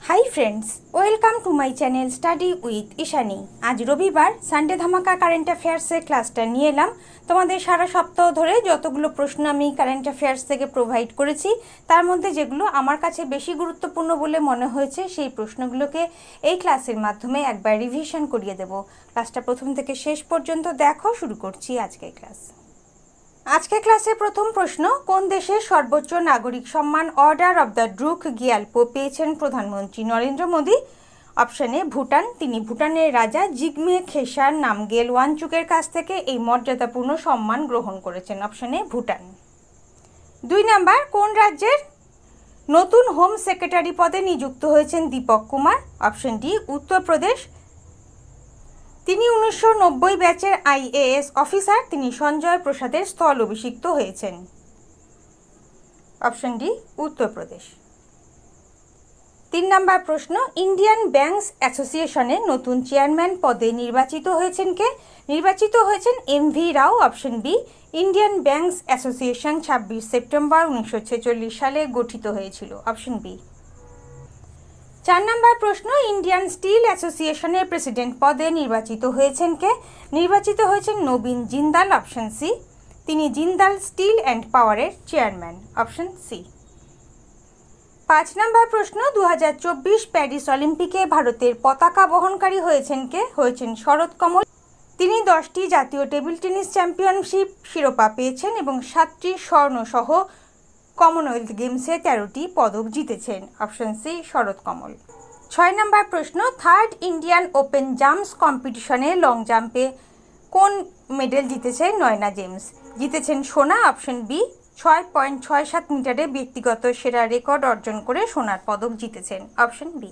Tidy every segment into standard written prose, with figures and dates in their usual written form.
Hi friends, welcome to my channel study with Ishani. আজ রবিবার, Sunday ধামাকা কারেন্ট অ্যাফেয়ার্সের ক্লাসটা নিয়ে এলাম। তোমাদের সারা সপ্তাহ ধরে যতগুলো প্রশ্ন আমি কারেন্ট অ্যাফেয়ার্স থেকে প্রোভাইড করেছি, তার মধ্যে যেগুলো আমার কাছে বেশি গুরুত্বপূর্ণ বলে মনে হয়েছে, সেই প্রশ্নগুলোকে এই ক্লাসের মাধ্যমে একবার রিভিশন করিয়ে দেব। ক্লাসটা প্রথম থেকে শেষ পর্যন্ত দেখো। শুরু করছি আজকের ক্লাস। আজকে ক্লাসের প্রথম প্রশ্ন, কোন দেশের সর্বোচ্চ নাগরিক সম্মান order of the Druk Gyalpo পেয়েছেন প্রধানমন্ত্রী নরেন্দ্র মোদী? Option A Bhutan. তিনি ভুটানের রাজা জিগমে খেসার নামগেল ওয়াংচুকের কাছ থেকে এই মর্যাদাপূর্ণ সম্মান গ্রহণ করেছেন। Option A Bhutan. 2 নাম্বার, কোন রাজ্যের নতুন হোম সেক্রেটারি পদে নিযুক্ত হয়েছেন দীপক কুমার? Option D Uttar Pradesh. তিনি 1990 ব্যাচের IAS অফিসার। তিনি সঞ্জয় প্রসাদের স্থল অভিষিক্ত হয়েছেন। Option D Uttar Pradesh. 3 নাম্বার প্রশ্ন, ইন্ডিয়ান ব্যাংকস অ্যাসোসিয়েশনের নতুন চেয়ারম্যান পদে নির্বাচিত হয়েছেন কে? নির্বাচিত হয়েছেন MV Rao. Option B. Indian banks association 26 September 1946 সালে গঠিত হয়েছিল। Option B. 4 নাম্বার প্রশ্ন, ইন্ডিয়ান স্টিল অ্যাসোসিয়েশনের প্রেসিডেন্ট পদে নির্বাচিত হয়েছেন কে? নির্বাচিত হয়েছেন নবীন জিন্দাল। Option C. তিনি জিন্দাল স্টিল অ্যান্ড পাওয়ারের চেয়ারম্যান। Option C. 5 নাম্বার প্রশ্ন, 2024 প্যারিস অলিম্পিকে ভারতের পতাকা বহনকারী হয়েছেন কে? হয়েছেন শরৎ কমল। তিনি 10টি জাতীয় টেবিল টেনিস চ্যাম্পিয়নশিপ শিরোপা পেয়েছেন এবং 7টি স্বর্ণ সহ কমনওয়েলথ গেমসে 13টি পদক জিতেছেন। অপশন সি শরৎ কমল। 6 নাম্বার প্রশ্ন, থার্ড ইন্ডিয়ান ওপেন জাম্পস কম্পিটিশনে লং জাম্পে কোন মেডেল জিতেছেন নয়না জেমস? জিতেছেন সোনা। Option B. 6.67 মিটারে ব্যক্তিগত সেরা রেকর্ড অর্জন করে সোনার পদক জিতেছেন। Option B.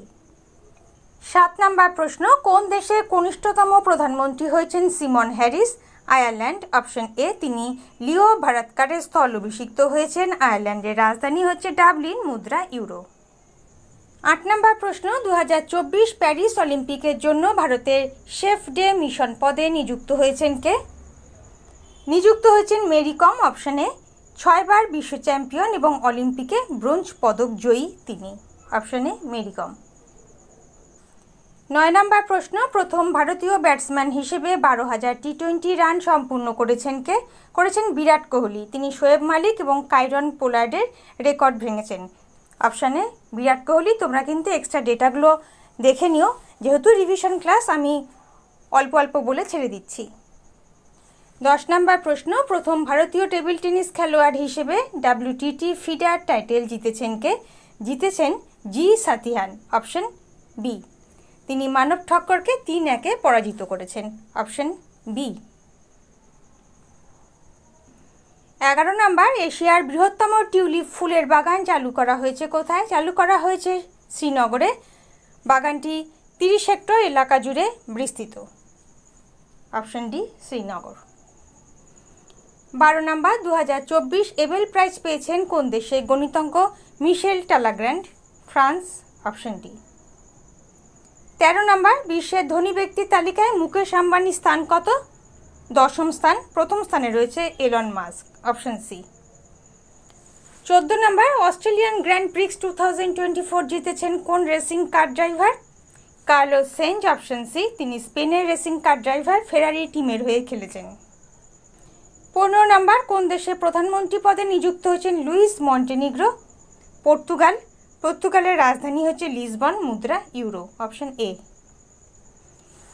7 নাম্বার প্রশ্ন, কোন দেশের কনিষ্ঠতম প্রধানমন্ত্রী হয়েছেন Simon Harris? Ireland. Option A. তিনি লিও ভারাদকারের স্থল অভিষিক্ত হয়েছেন। আয়ারল্যান্ডের রাজধানী হচ্ছে ডাবলিন, মুদ্রা ইউরো। 8 নাম্বার প্রশ্ন, 2024 প্যারিস অলিম্পিকের জন্য ভারতের শেফ ডে মিশন পদে নিযুক্ত হয়েছেন কে? নিযুক্ত হয়েছেন মেরি কম। Option A. 6 বার বিশ্ব চ্যাম্পিয়ন এবং অলিম্পিকে ব্রোঞ্জ পদক জয়ী তিনি। Option A Mary Kom. 9 number প্রশ্ন, প্রথম ভারতীয় ব্যাটসম্যান হিসেবে 12,000 টি20 রান সম্পূর্ণ করেছেন কে? করেছেন বিরাট কোহলি। তিনি শোয়েব মালিক এবং কাইরন পোলার্ডের রেকর্ড ভেঙেছেন। অপশানে বিরাট কোহলি। তোমরা কিন্তু এক্সট্রা ডেটাগুলো দেখে নিও, যেহেতু রিভিশন ক্লাস আমি অল্প অল্প বলে ছেড়ে দিচ্ছি। 10 নাম্বার প্রশ্ন, প্রথম ভারতীয় টেবিল টেনিস খেলোয়াড় হিসেবে WTT ফিডার টাইটেল জিতেছেন কে? জিতেছেন জি সাথিয়ান। Option B. তিনি মানব ঠক্করকে 3-1 পরাজিত করেছেন। Option B. 11 নাম্বার, এশিয়ার বৃহত্তম টিউলিপ ফুলের বাগান চালু করা হয়েছে কোথায়? চালু করা হয়েছে শ্রীনগরে। বাগানটি 30 হেক্টর এলাকা জুড়ে বিস্তৃত। Option D Srinagar. 12 number, 2024 Abel prize পেয়েছেন কোন দেশে গণিতজ্ঞ Michel Talagrand? France. Option D. 13 number, বিশ্বের ধনী ব্যক্তির তালিকায় মুকেশ আম্বানির স্থান কত? 10ম স্থান। প্রথম স্থানে রয়েছে Elon Musk. Option C. 14 number, Australian grand prix 2024 জিতেছেন কোন racing car driver? Carlos Sainz. Option C. তিনি স্পেনের রেসিং কার ড্রাইভার, ফেরারি টিমের হয়ে খেলেছেন। 15 নাম্বার, কোন দেশের প্রধানমন্ত্রী পদে নিযুক্ত হয়েছেন লুইস মন্টেনিগ্রো? পর্তুগাল। পর্তুগালের রাজধানী হচ্ছে লিসবন, মুদ্রা ইউরো। Option A.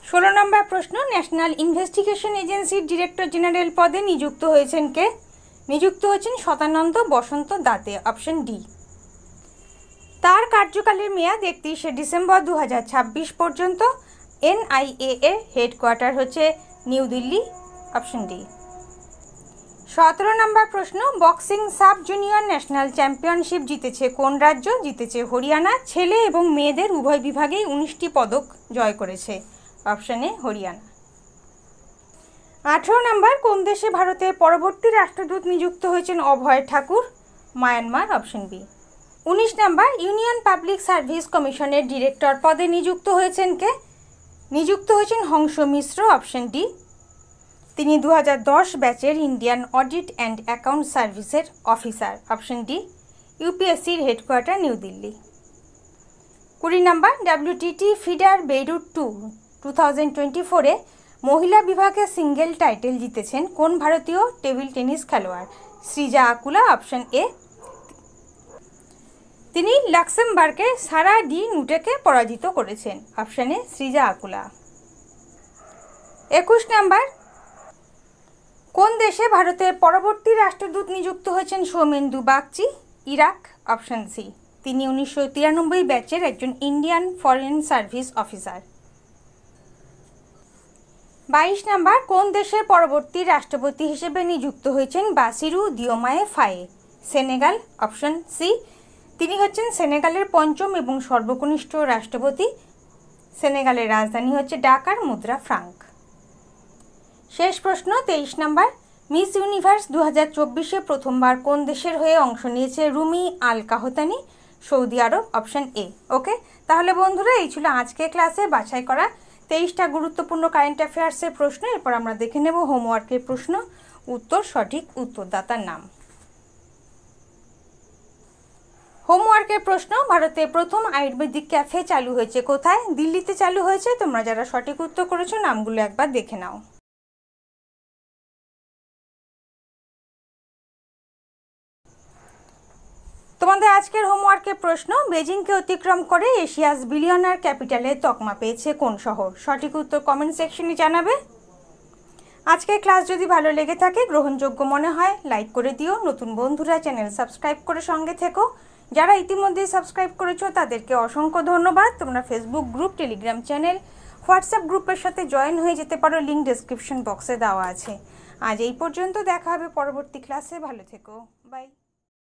16 নম্বর প্রশ্ন, ন্যাশনাল ইনভেস্টিগেশন এজেন্সির ডিরেক্টর জেনারেল পদে নিযুক্ত হয়েছেন কে? নিযুক্ত হয়েছেন সদানন্দ বসন্ত দাতে। Option D. তার কার্যকালের মেয়াদ 31শে ডিসেম্বর 2026 পর্যন্ত। NIA এর হেডকোয়ার্টার হচ্ছে New Delhi. Option D. 17 number প্রশ্ন, boxing sub junior national championship জিতেছে কোন রাজ্য? জিতেছে হরিয়ানা। ছেলে এবং মেয়েদের উভয় বিভাগেই 19টি পদক জয় করেছে। Option A Haryana. 18 নম্বর, কোন দেশে ভারতের পরবর্তী রাষ্ট্রদূত নিযুক্ত হয়েছেন Abhay Thakur? Myanmar. Option B. 19 number, Union Public Service কমিশনের ডিরেক্টর পদে নিযুক্ত হয়েছেন কে? নিযুক্ত হয়েছেন হংস মিশ্র। Option D. তিনি 2010 ব্যাচের ইন্ডিয়ান অডিট অ্যান্ড অ্যাকাউন্ট সার্ভিসের অফিসার। Option D. ইউপিএসসির headquarter New Delhi. 20 number, WTT feeder Beirut 2024-এ মহিলা বিভাগে সিঙ্গেল টাইটেল জিতেছেন কোন ভারতীয় টেবিল টেনিস খেলোয়াড়? Sreeja Akula, option A. তিনি লাক্সেমবার্গের সারা ডি নুটেকে পরাজিত করেছেন, option A Sreeja Akula. 21 number, কোন দেশে ভারতের পরবর্তী রাষ্ট্রদূত নিযুক্ত হয়েছেন Saumendu Bagchi? Iraq, option C. তিনি 1993 ব্যাচের একজন Indian foreign service officer. 22 number, কোন দেশের পরবর্তী রাষ্ট্রপতি হিসেবে নিযুক্ত হয়েছেন Bassirou Diomaye Faye? Senegal, option C. তিনি হচ্ছেন সেনেগালের পঞ্চম এবং সর্বকনিষ্ঠ রাষ্ট্রপতি। সেনেগালের রাজধানী হচ্ছে ঢাকার মুদ্রা ফ্রাঙ্ক। শেষ প্রশ্ন 23 নাম্বার, মিস ইউনিভার্স 2024-এ প্রথমবার কোন দেশের হয়ে অংশ নিয়েছে Rumi Al Qahtani? Saudi Arab, option A. Okay, তাহলে বন্ধুরা এই ছিল আজকে ক্লাসে বাছাই করা 23টা গুরুত্বপূর্ণ কারেন্ট অ্যাফেয়ার্সের প্রশ্ন। এরপর আমরা দেখে নেব হোমওয়ার্কের প্রশ্ন, উত্তর, সঠিক উত্তরদাতার নাম। হোমওয়ার্কের প্রশ্ন, ভারতে প্রথম আয়ুর্বেদিক ক্যাফে চালু হয়েছে কোথায়? দিল্লিতে চালু হয়েছে। তোমরা যারা সঠিক উত্তর করেছো নামগুলো একবার দেখে নাও। তোমাদের আজকের হোমওয়ার্কের প্রশ্ন, বেজিংকে অতিক্রম করে এশিয়াস বিলিয়নার ক্যাপিটালে তকমা পেয়েছে কোন শহর? সঠিক উত্তর কমেন্ট সেকশনে জানাবে। আজকের ক্লাস যদি ভালো লেগে থাকে, গ্রহণযোগ্য মনে হয়, লাইক করে দিও। নতুন বন্ধুরা চ্যানেল সাবস্ক্রাইব করে সঙ্গে থেকো। যারা ইতিমধ্যেই সাবস্ক্রাইব করেছো তাদেরকে অসংখ্য ধন্যবাদ। তোমরা Facebook group, Telegram channel, WhatsApp গ্রুপের সাথে জয়েন হয়ে যেতে পারো, লিঙ্ক ডেসক্রিপশন বক্সে দেওয়া আছে। আজ এই পর্যন্ত, দেখা হবে পরবর্তী ক্লাসে। ভালো থেকো, বাই।